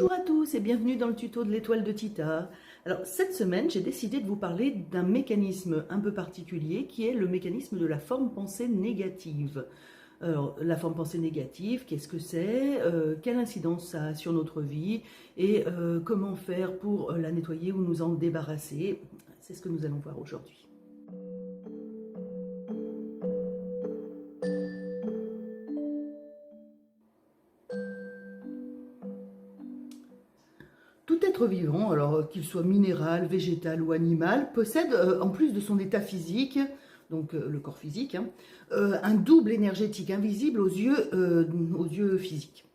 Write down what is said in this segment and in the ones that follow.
Bonjour à tous et bienvenue dans le tuto de l'étoile de Tita. Alors cette semaine, j'ai décidé de vous parler d'un mécanisme un peu particulier qui est le mécanisme de la forme pensée négative. Alors la forme pensée négative, qu'est-ce que c'est, quelle incidence ça a sur notre vie et comment faire pour la nettoyer ou nous en débarrasser. C'est ce que nous allons voir aujourd'hui. Tout être vivant, alors qu'il soit minéral, végétal ou animal, possède, en plus de son état physique, donc le corps physique, un double énergétique invisible aux yeux physiques,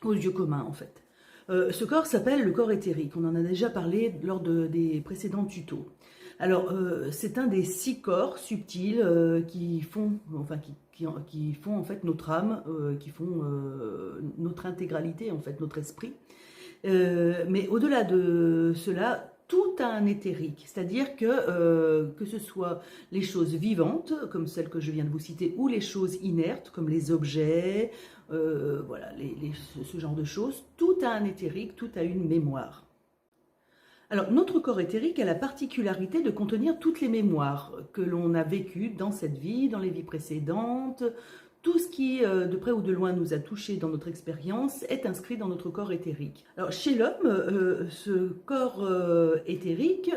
aux yeux communs en fait. Ce corps s'appelle le corps éthérique, on en a déjà parlé lors des précédents tutos. Alors, c'est un des 6 corps subtils qui font en fait notre âme, qui font notre intégralité, en fait, notre esprit. Mais au-delà de cela, tout a un éthérique, c'est-à-dire que ce soit les choses vivantes, comme celles que je viens de vous citer, ou les choses inertes, comme les objets, voilà, ce genre de choses, tout a un éthérique, tout a une mémoire. Alors, notre corps éthérique a la particularité de contenir toutes les mémoires que l'on a vécues dans cette vie, dans les vies précédentes. Tout ce qui, de près ou de loin, nous a touchés dans notre expérience est inscrit dans notre corps éthérique. Alors, chez l'homme, ce corps éthérique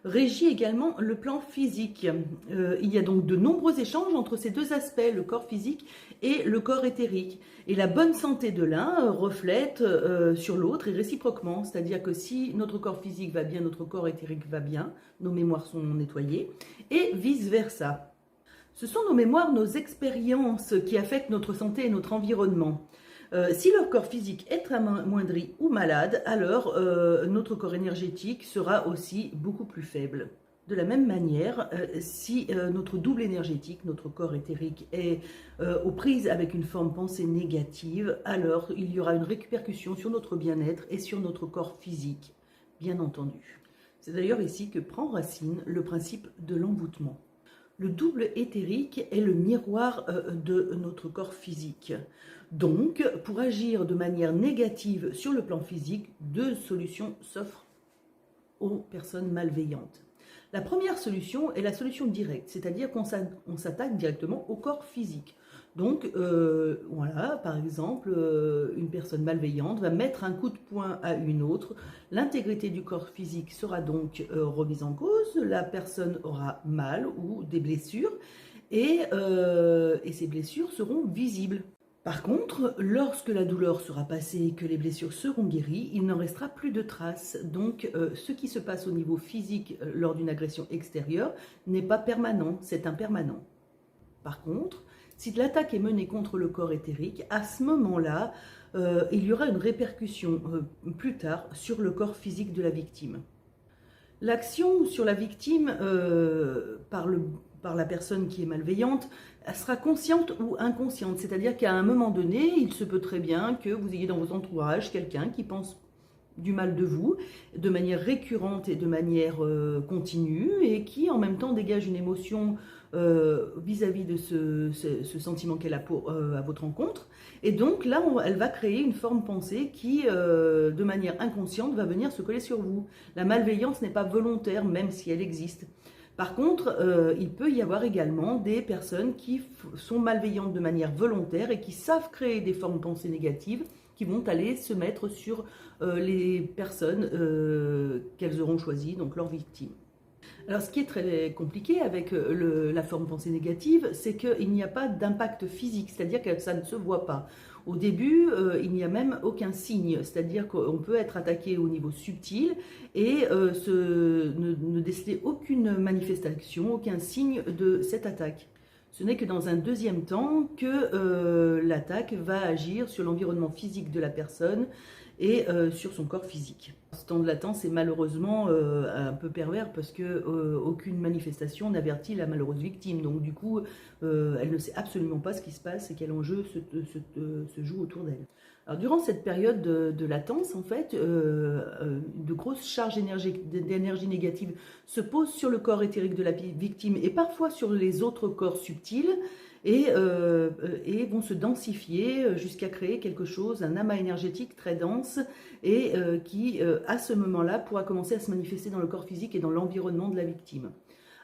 régit également le plan physique. Il y a donc de nombreux échanges entre ces deux aspects, le corps physique et le corps éthérique. Et la bonne santé de l'un reflète sur l'autre et réciproquement. C'est-à-dire que si notre corps physique va bien, notre corps éthérique va bien, nos mémoires sont nettoyées, et vice-versa. Ce sont nos mémoires, nos expériences qui affectent notre santé et notre environnement. Si leur corps physique est amoindri ou malade, alors notre corps énergétique sera aussi beaucoup plus faible. De la même manière, si notre double énergétique, notre corps éthérique, est aux prises avec une forme pensée négative, alors il y aura une répercussion sur notre bien-être et sur notre corps physique, bien entendu. C'est d'ailleurs ici que prend racine le principe de l'envoûtement. Le double éthérique est le miroir de notre corps physique. Donc, pour agir de manière négative sur le plan physique, 2 solutions s'offrent aux personnes malveillantes. La première solution est la solution directe, c'est-à-dire qu'on s'attaque directement au corps physique. Donc, voilà, par exemple, une personne malveillante va mettre un coup de poing à une autre. L'intégrité du corps physique sera donc remise en cause. La personne aura mal ou des blessures et ces blessures seront visibles. Par contre, lorsque la douleur sera passée et que les blessures seront guéries, il n'en restera plus de traces. Donc, ce qui se passe au niveau physique lors d'une agression extérieure n'est pas permanent, c'est impermanent. Par contre, si l'attaque est menée contre le corps éthérique, à ce moment-là, il y aura une répercussion plus tard sur le corps physique de la victime. L'action sur la victime par la personne qui est malveillante, elle sera consciente ou inconsciente. C'est-à-dire qu'à un moment donné, il se peut très bien que vous ayez dans votre entourage quelqu'un qui pense du mal de vous, de manière récurrente et de manière continue, et qui en même temps dégage une émotion vis-à-vis de ce sentiment qu'elle a à votre rencontre. Et donc là, elle va créer une forme pensée qui, de manière inconsciente, va venir se coller sur vous. La malveillance n'est pas volontaire, même si elle existe. Par contre, il peut y avoir également des personnes qui sont malveillantes de manière volontaire et qui savent créer des formes pensées négatives qui vont aller se mettre sur les personnes qu'elles auront choisies, donc leurs victimes. Alors, ce qui est très compliqué avec la forme pensée négative, c'est qu'il n'y a pas d'impact physique, c'est-à-dire que ça ne se voit pas. Au début, il n'y a même aucun signe, c'est-à-dire qu'on peut être attaqué au niveau subtil et ne déceler aucune manifestation, aucun signe de cette attaque. Ce n'est que dans un deuxième temps que l'attaque va agir sur l'environnement physique de la personne et sur son corps physique. Ce temps de latence est malheureusement un peu pervers parce que aucune manifestation n'avertit la malheureuse victime. Donc du coup, elle ne sait absolument pas ce qui se passe et quel enjeu se joue autour d'elle. Alors durant cette période de latence, en fait, de grosses charges d'énergie négative se posent sur le corps éthérique de la victime et parfois sur les autres corps subtils. et vont se densifier jusqu'à créer quelque chose, un amas énergétique très dense et qui, à ce moment-là, pourra commencer à se manifester dans le corps physique et dans l'environnement de la victime.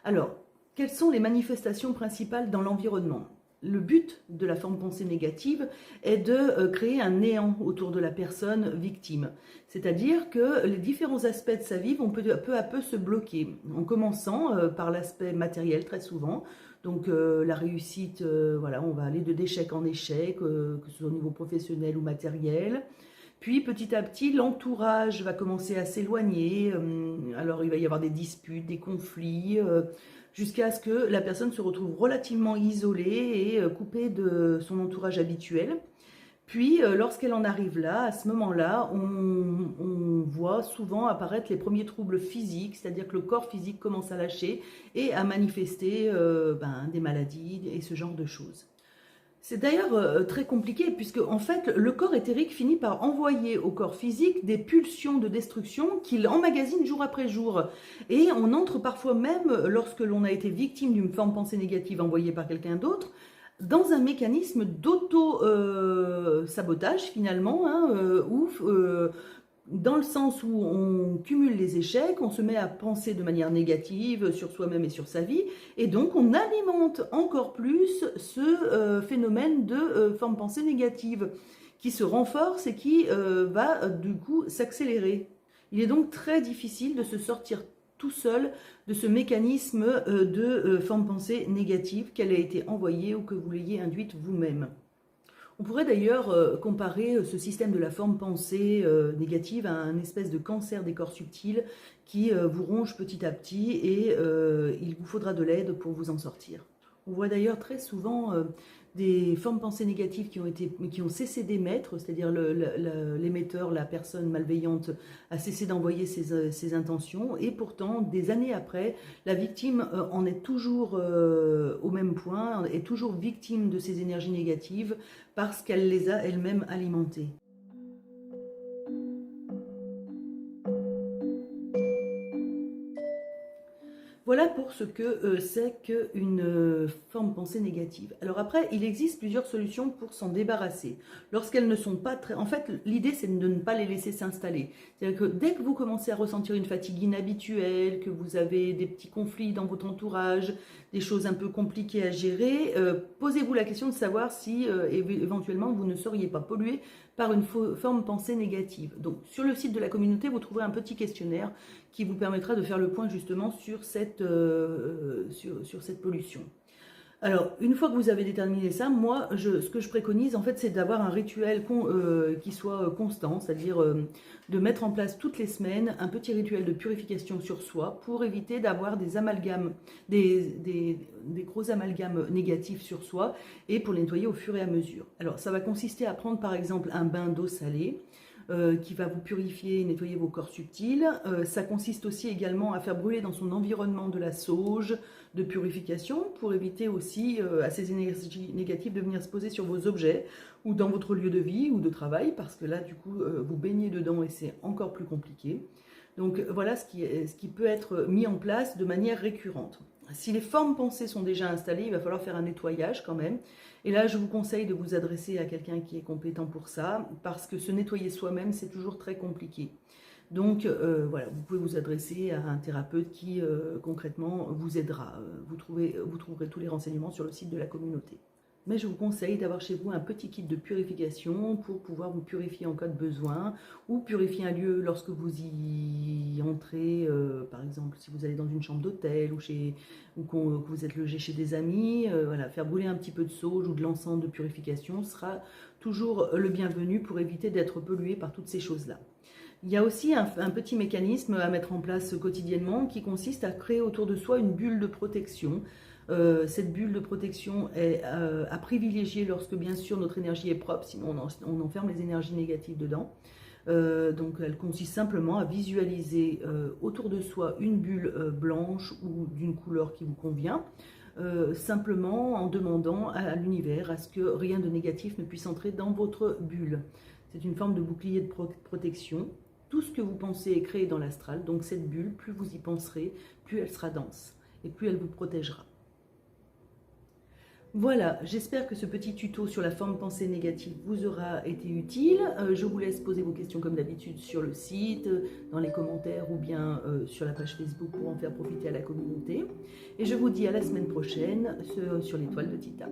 Alors, quelles sont les manifestations principales dans l'environnement? Le but de la forme pensée négative est de créer un néant autour de la personne victime. C'est-à-dire que les différents aspects de sa vie vont peu à peu se bloquer, en commençant par l'aspect matériel très souvent. Donc la réussite, voilà, on va aller d'échec en échec, que ce soit au niveau professionnel ou matériel. Puis petit à petit, l'entourage va commencer à s'éloigner. Alors il va y avoir des disputes, des conflits, jusqu'à ce que la personne se retrouve relativement isolée et coupée de son entourage habituel. Puis, lorsqu'elle en arrive là, à ce moment-là, on voit souvent apparaître les premiers troubles physiques, c'est-à-dire que le corps physique commence à lâcher et à manifester des maladies et ce genre de choses. C'est d'ailleurs très compliqué puisque en fait le corps éthérique finit par envoyer au corps physique des pulsions de destruction qu'il emmagasine jour après jour. Et on entre parfois même, lorsque l'on a été victime d'une forme pensée négative envoyée par quelqu'un d'autre, dans un mécanisme d'auto-sabotage finalement, où dans le sens où on cumule les échecs, on se met à penser de manière négative sur soi-même et sur sa vie, et donc on alimente encore plus ce phénomène de forme pensée négative qui se renforce et qui va du coup s'accélérer. Il est donc très difficile de se sortir tout seul de ce mécanisme de forme pensée négative qu'elle a été envoyée ou que vous l'ayez induite vous-même. On pourrait d'ailleurs comparer ce système de la forme pensée négative à un espèce de cancer des corps subtils qui vous ronge petit à petit et il vous faudra de l'aide pour vous en sortir. On voit d'ailleurs très souvent des formes pensées négatives qui ont cessé d'émettre, c'est-à-dire l'émetteur, la personne malveillante a cessé d'envoyer ses intentions, et pourtant, des années après, la victime en est toujours au même point, est toujours victime de ces énergies négatives parce qu'elle les a elle-même alimentées. Voilà pour ce que c'est qu'une forme pensée négative. Alors après, il existe plusieurs solutions pour s'en débarrasser. Lorsqu'elles ne sont pas très... En fait, l'idée, c'est de ne pas les laisser s'installer. C'est-à-dire que dès que vous commencez à ressentir une fatigue inhabituelle, que vous avez des petits conflits dans votre entourage, des choses un peu compliquées à gérer, posez-vous la question de savoir si éventuellement vous ne seriez pas pollué par une forme pensée négative. Donc sur le site de la communauté, vous trouverez un petit questionnaire qui vous permettra de faire le point justement sur cette pollution. Alors, une fois que vous avez déterminé ça, moi, ce que je préconise, en fait, c'est d'avoir un rituel qui soit constant, c'est-à-dire de mettre en place toutes les semaines un petit rituel de purification sur soi pour éviter d'avoir des amalgames, des gros amalgames négatifs sur soi et pour les nettoyer au fur et à mesure. Alors, ça va consister à prendre, par exemple, un bain d'eau salée, qui va vous purifier et nettoyer vos corps subtils. Ça consiste aussi également à faire brûler dans son environnement de la sauge de purification pour éviter aussi à ces énergies négatives de venir se poser sur vos objets ou dans votre lieu de vie ou de travail, parce que là du coup vous baignez dedans et c'est encore plus compliqué. Donc voilà ce qui peut être mis en place de manière récurrente. Si les formes pensées sont déjà installées, il va falloir faire un nettoyage quand même. Et là, je vous conseille de vous adresser à quelqu'un qui est compétent pour ça, parce que se nettoyer soi-même, c'est toujours très compliqué. Donc voilà, vous pouvez vous adresser à un thérapeute qui concrètement vous aidera. Vous trouverez tous les renseignements sur le site de la communauté. Mais je vous conseille d'avoir chez vous un petit kit de purification pour pouvoir vous purifier en cas de besoin, ou purifier un lieu lorsque vous y entrez, par exemple si vous allez dans une chambre d'hôtel ou que vous êtes logé chez des amis. Voilà, faire brûler un petit peu de sauge ou de l'encens de purification sera toujours le bienvenu pour éviter d'être pollué par toutes ces choses-là. Il y a aussi un petit mécanisme à mettre en place quotidiennement qui consiste à créer autour de soi une bulle de protection. Cette bulle de protection est à privilégier lorsque bien sûr notre énergie est propre, sinon on enferme les énergies négatives dedans. Donc elle consiste simplement à visualiser autour de soi une bulle blanche ou d'une couleur qui vous convient, simplement en demandant à l'univers à ce que rien de négatif ne puisse entrer dans votre bulle. C'est une forme de bouclier de protection. Tout ce que vous pensez est créé dans l'astral, donc cette bulle, plus vous y penserez, plus elle sera dense et plus elle vous protégera. Voilà, j'espère que ce petit tuto sur la forme pensée négative vous aura été utile. Je vous laisse poser vos questions comme d'habitude sur le site, dans les commentaires ou bien sur la page Facebook pour en faire profiter à la communauté. Et je vous dis à la semaine prochaine sur l'étoile de Tita.